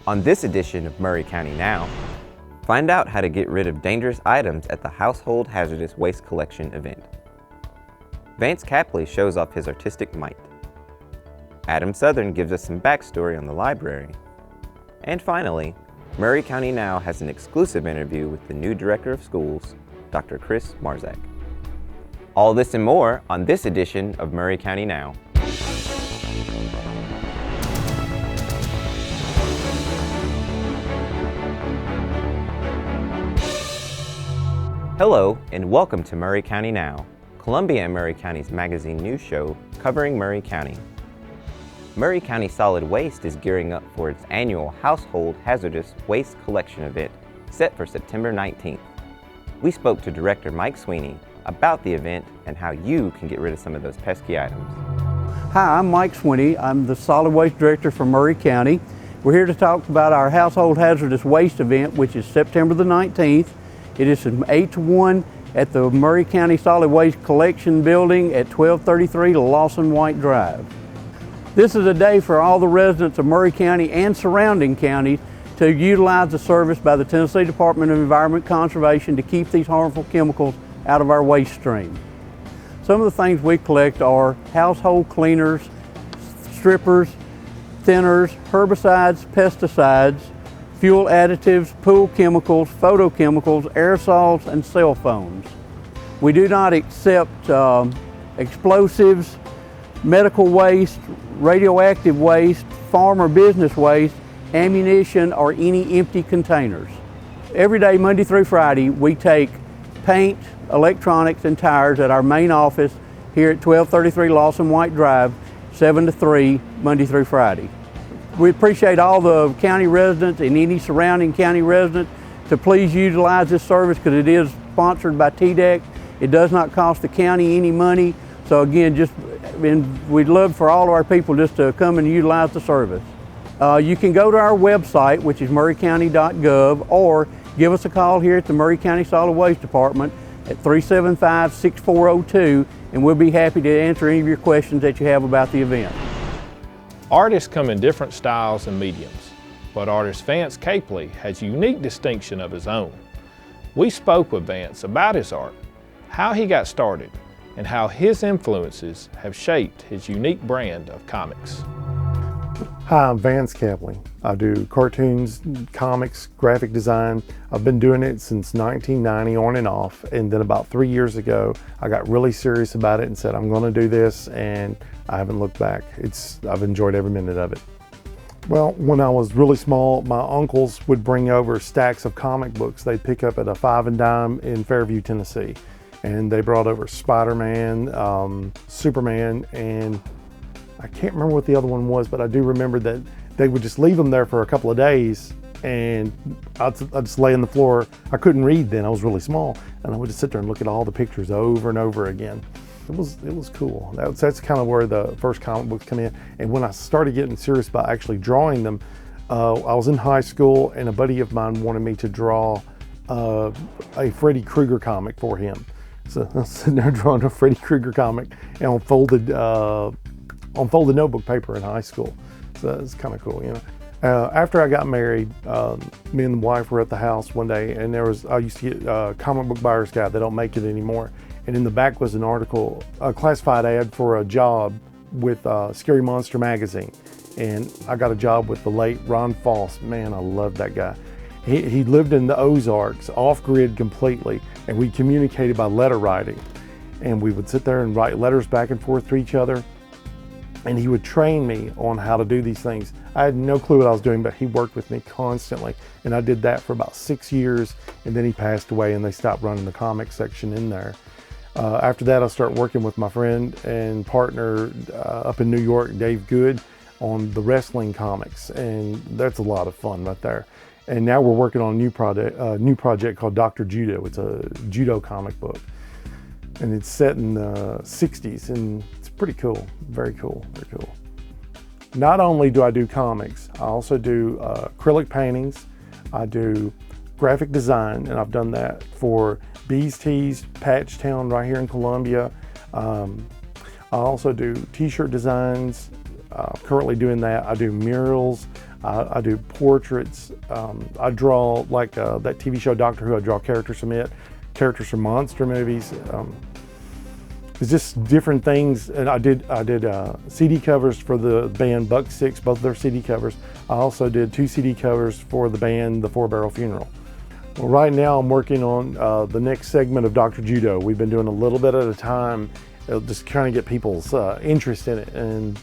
On this edition of Maury County Now, find out how to get rid of dangerous items at the Household Hazardous Waste Collection event. Vance Capley shows off his artistic might. Adam Southern gives us some backstory on the library. And finally, Maury County Now has an exclusive interview with the new Director of Schools, Dr. Chris Marczak. All this and more on this edition of Maury County Now. Hello and welcome to Maury County Now, Columbia and Maury County's magazine news show covering Maury County. Maury County Solid Waste is gearing up for its annual Household Hazardous Waste Collection event set for September 19th. We spoke to Director Mike Sweeney about the event and how you can get rid of some of those pesky items. Hi, I'm Mike Sweeney. I'm the Solid Waste Director for Maury County. We're here to talk about our Household Hazardous Waste event, which is September the 19th. It is from 8 to 1 at the Maury County Solid Waste Collection Building at 1233 Lawson White Drive. This is a day for all the residents of Maury County and surrounding counties to utilize the service by the Tennessee Department of Environment Conservation to keep these harmful chemicals out of our waste stream. Some of the things we collect are household cleaners, strippers, thinners, herbicides, pesticides, fuel additives, pool chemicals, photochemicals, aerosols, and cell phones. We do not accept explosives, medical waste, radioactive waste, farm or business waste, ammunition, or any empty containers. Every day, Monday through Friday, we take paint, electronics, and tires at our main office here at 1233 Lawson White Drive, 7 to 3, Monday through Friday. We appreciate all the county residents and any surrounding county residents to please utilize this service because it is sponsored by TDEC. It does not cost the county any money. So again, we'd love for all of our people just to come and utilize the service. You can go to our website, which is maurycounty.gov, or give us a call here at the Maury County Solid Waste Department at 375-6402, and we'll be happy to answer any of your questions that you have about the event. Artists come in different styles and mediums, but artist Vance Capley has a unique distinction of his own. We spoke with Vance about his art, how he got started, and how his influences have shaped his unique brand of comics. Hi, I'm Vance Capley. I do cartoons, comics, graphic design. I've been doing it since 1990 on and off, and then about 3 years ago I got really serious about it and said I'm going to do this, and I haven't looked back. I've enjoyed every minute of it. Well, when I was really small, my uncles would bring over stacks of comic books they'd pick up at a 5 and dime in Fairview, Tennessee. And they brought over Spider-Man, Superman, and I can't remember what the other one was, but I do remember that they would just leave them there for a couple of days, and I'd just lay on the floor. I couldn't read then, I was really small, and I would just sit there and look at all the pictures over and over again. It was cool. That's kind of where the first comic books come in. And when I started getting serious about actually drawing them, I was in high school, and a buddy of mine wanted me to draw a Freddy Krueger comic for him. So I was sitting there drawing a Freddy Krueger comic and on folded notebook paper in high school. So it's kind of cool, you know. After I got married, me and the wife were at the house one day, and I used to get a comic book buyer's guide. They don't make it anymore. And in the back was an article, a classified ad for a job with Scary Monster magazine. And I got a job with the late Ron Foss. Man, I loved that guy. He lived in the Ozarks, off-grid completely, and we communicated by letter writing. And we would sit there and write letters back and forth to each other. And he would train me on how to do these things. I had no clue what I was doing, but he worked with me constantly. And I did that for about 6 years, and then he passed away and they stopped running the comic section in there. After that, I started working with my friend and partner up in New York, Dave Good, on the wrestling comics. And that's a lot of fun right there. And now we're working on a new project called Dr. Judo. It's a judo comic book. And it's set in the 60s, and it's pretty cool, very cool, very cool. Not only do I do comics, I also do acrylic paintings, I do graphic design, and I've done that for Bees Tees, Patchtown right here in Columbia. I also do t-shirt designs, currently doing that. I do murals, I do portraits. I draw like that TV show Doctor Who. I draw characters from monster movies. It's just different things. And I did CD covers for the band Buck Six, both their CD covers. I also did 2 CD covers for the band The Four Barrel Funeral. Well, right now I'm working on the next segment of Dr. Judo. We've been doing a little bit at a time, just trying to get people's interest in it and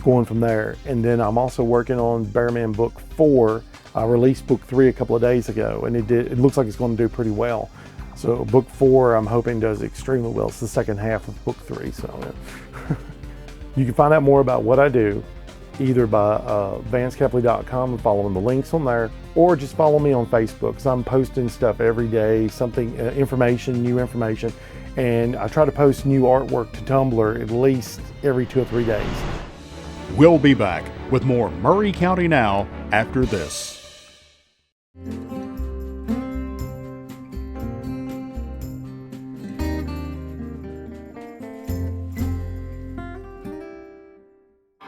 going from there. And then I'm also working on Bearman Book 4. I released Book 3 a couple of days ago, and it looks like it's going to do pretty well. So Book 4 I'm hoping does extremely well. It's the second half of Book 3. So you can find out more about what I do either by vancecapley.com and following the links on there, or just follow me on Facebook, because I'm posting stuff every day, something, new information, and I try to post new artwork to Tumblr at least every 2 or 3 days. We'll be back with more Maury County Now after this.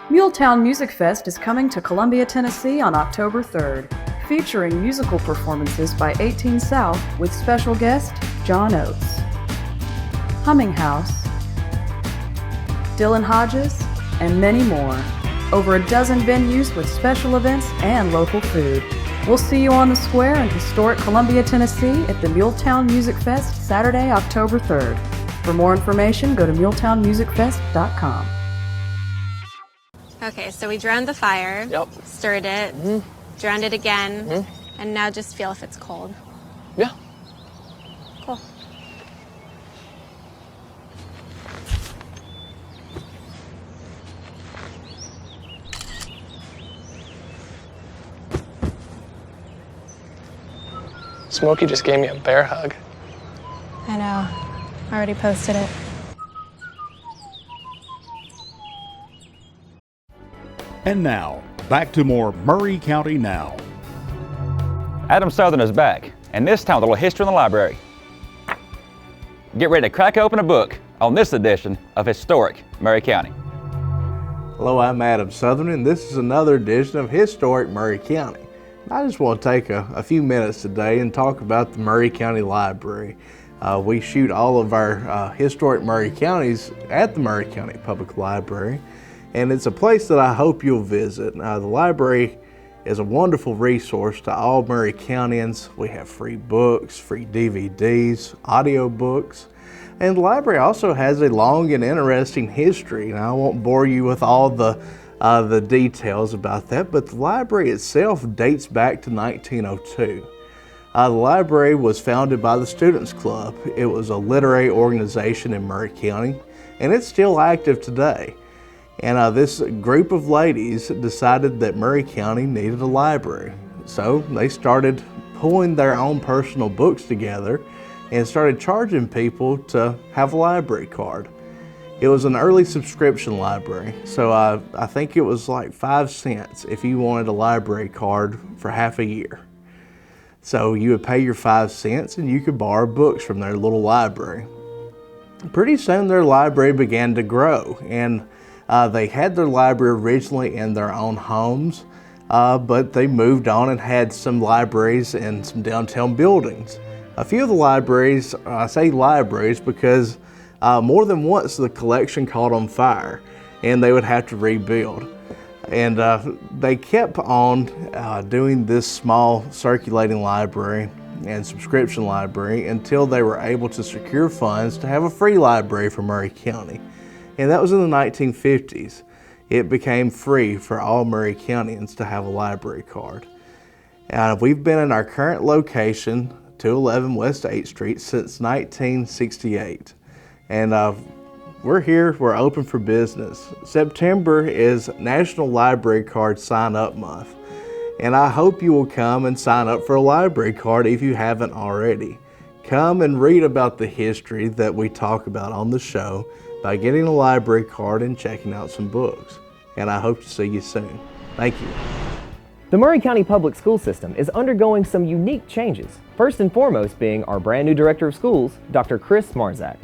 Muletown Music Fest is coming to Columbia, Tennessee on October 3rd, featuring musical performances by 18 South with special guest John Oates, Humming House, Dylan Hodges, and many more. Over a dozen venues with special events and local food. We'll see you on the square in historic Columbia, Tennessee at the Muletown Music Fest Saturday, October 3rd. For more information, go to muletownmusicfest.com. Okay, so we drowned the fire, stirred it, drowned it again, and now just feel if it's cold. Yeah. Cool. Smokey just gave me a bear hug. I know. I already posted it. And now, back to more Maury County Now. Adam Southern is back, and this time with a little history in the library. Get ready to crack open a book on this edition of Historic Maury County. Hello, I'm Adam Southern, and this is another edition of Historic Maury County. I just want to take a few minutes today and talk about the Maury County Library. We shoot all of our historic Maury counties at the Maury County Public Library, and it's a place that I hope you'll visit. The library is a wonderful resource to all Maury Countyans. We have free books, free DVDs, audio books, and the library also has a long and interesting history. Now, I won't bore you with all the details about that, but the library itself dates back to 1902. The library was founded by the Students Club. It was a literary organization in Maury County, and it's still active today. And this group of ladies decided that Maury County needed a library. So they started pulling their own personal books together and started charging people to have a library card. It was an early subscription library, so I think it was like 5 cents if you wanted a library card for half a year. So you would pay your 5 cents and you could borrow books from their little library. Pretty soon their library began to grow, and they had their library originally in their own homes, but they moved on and had some libraries in some downtown buildings. A few of the libraries, I say libraries because more than once the collection caught on fire and they would have to rebuild. And they kept on doing this small circulating library and subscription library until they were able to secure funds to have a free library for Maury County. And that was in the 1950s. It became free for all Maury Countyans to have a library card. We've been in our current location, 211 West 8th Street, since 1968. And we're here, we're open for business. September is National Library Card Sign Up Month. And I hope you will come and sign up for a library card if you haven't already. Come and read about the history that we talk about on the show by getting a library card and checking out some books. And I hope to see you soon. Thank you. The Maury County Public School System is undergoing some unique changes, first and foremost being our brand new Director of Schools, Dr. Chris Marczak.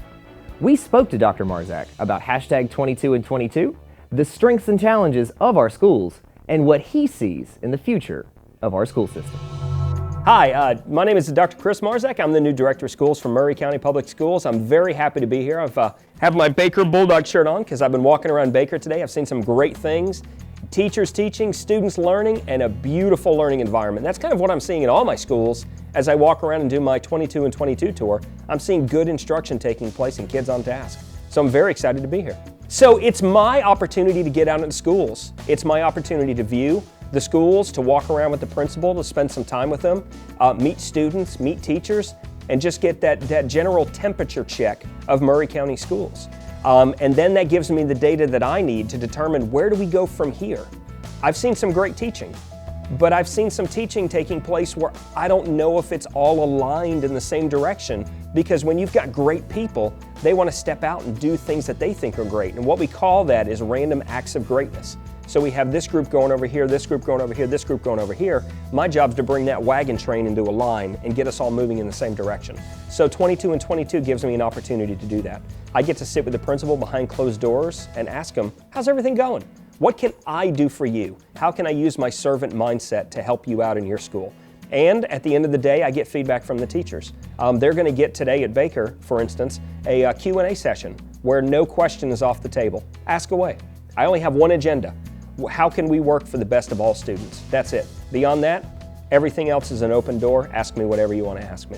We spoke to Dr. Marczak about #22 and 22, the strengths and challenges of our schools, and what he sees in the future of our school system. Hi, my name is Dr. Chris Marczak. I'm the new Director of Schools for Maury County Public Schools. I'm very happy to be here. I've have my Baker Bulldog shirt on because I've been walking around Baker today. I've seen some great things. Teachers teaching, students learning, and a beautiful learning environment. That's kind of what I'm seeing in all my schools as I walk around and do my 22 and 22 tour. I'm seeing good instruction taking place and kids on task. So I'm very excited to be here. So it's my opportunity to get out into schools. It's my opportunity to view the schools, to walk around with the principal, to spend some time with them, meet students, meet teachers, and just get that general temperature check of Maury County schools. And then that gives me the data that I need to determine where do we go from here. I've seen some great teaching, but I've seen some teaching taking place where I don't know if it's all aligned in the same direction, because when you've got great people, they want to step out and do things that they think are great. And what we call that is random acts of greatness. So we have this group going over here, this group going over here, this group going over here. My job is to bring that wagon train into a line and get us all moving in the same direction. So 22 and 22 gives me an opportunity to do that. I get to sit with the principal behind closed doors and ask him, how's everything going? What can I do for you? How can I use my servant mindset to help you out in your school? And at the end of the day, I get feedback from the teachers. They're going to get today at Baker, for instance, a Q&A session where no question is off the table. Ask away. I only have one agenda. How can we work for the best of all students? That's it. Beyond that, everything else is an open door. Ask me whatever you want to ask me.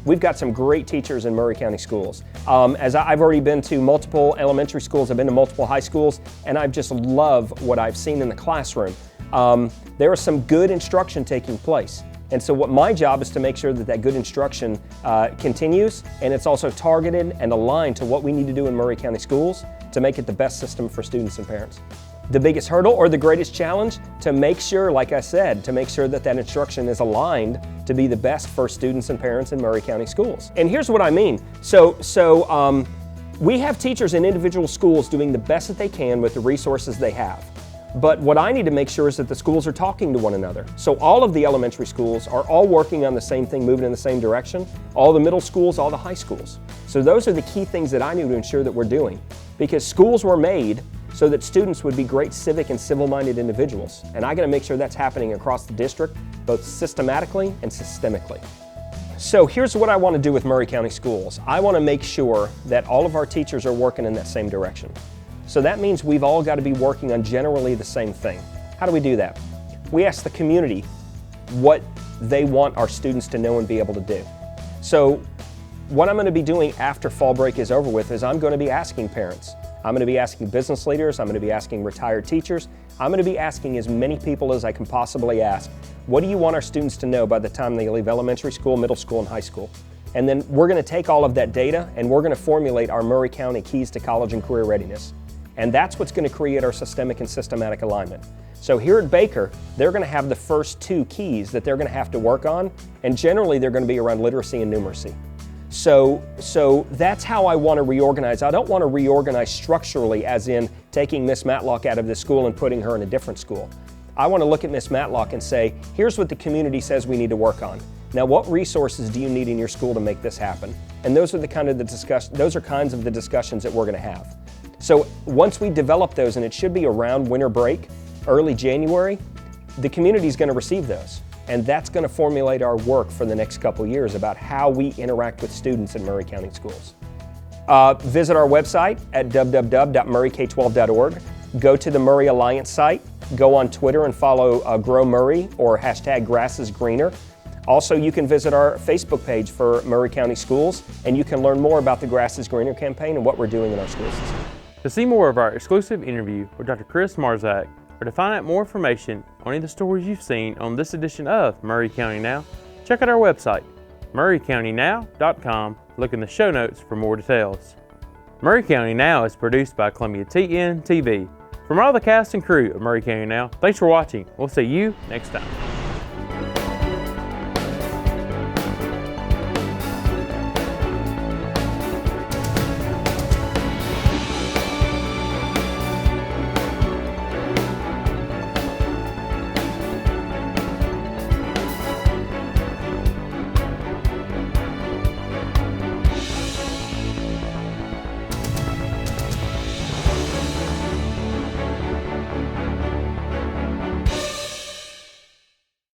We've got some great teachers in Maury County schools. As I've already been to multiple elementary schools, I've been to multiple high schools, and I just love what I've seen in the classroom. There is some good instruction taking place. And so what my job is to make sure that that good instruction continues, and it's also targeted and aligned to what we need to do in Maury County schools to make it the best system for students and parents. The biggest hurdle or the greatest challenge, to make sure, like I said, to make sure that that instruction is aligned to be the best for students and parents in Maury County schools. And here's what I mean. So we have teachers in individual schools doing the best that they can with the resources they have. But what I need to make sure is that the schools are talking to one another. So all of the elementary schools are all working on the same thing, moving in the same direction. All the middle schools, all the high schools. So those are the key things that I need to ensure that we're doing. Because schools were made so that students would be great civic and civil-minded individuals. And I got to make sure that's happening across the district, both systematically and systemically. So here's what I want to do with Maury County schools. I want to make sure that all of our teachers are working in that same direction. So that means we've all got to be working on generally the same thing. How do we do that? We ask the community what they want our students to know and be able to do. So what I'm going to be doing after fall break is over with is I'm going to be asking parents. I'm going to be asking business leaders. I'm going to be asking retired teachers. I'm going to be asking as many people as I can possibly ask. What do you want our students to know by the time they leave elementary school, middle school, and high school? And then we're going to take all of that data and we're going to formulate our Maury County Keys to College and Career Readiness. And that's what's going to create our systemic and systematic alignment. So here at Baker, they're going to have the first two keys that they're going to have to work on, and generally they're going to be around literacy and numeracy. So that's how I want to reorganize. I don't want to reorganize structurally as in taking Miss Matlock out of this school and putting her in a different school. I want to look at Miss Matlock and say, here's what the community says we need to work on. Now what resources do you need in your school to make this happen? And those are kinds of the discussions that we're going to have. So once we develop those, and it should be around winter break, early January, the community is going to receive those. And that's going to formulate our work for the next couple years about how we interact with students in Maury County schools. Visit our website at www.mauryk12.org. Go to the Maury Alliance site. Go on Twitter and follow Grow Maury or hashtag Grass is Greener. Also, you can visit our Facebook page for Maury County Schools, and you can learn more about the Grass is Greener campaign and what we're doing in our school system. To see more of our exclusive interview with Dr. Chris Marczak, or to find out more information on any of the stories you've seen on this edition of Maury County Now, check out our website, maurycountynow.com. Look in the show notes for more details. Maury County Now is produced by Columbia TNTV. From all the cast and crew of Maury County Now, thanks for watching. We'll see you next time.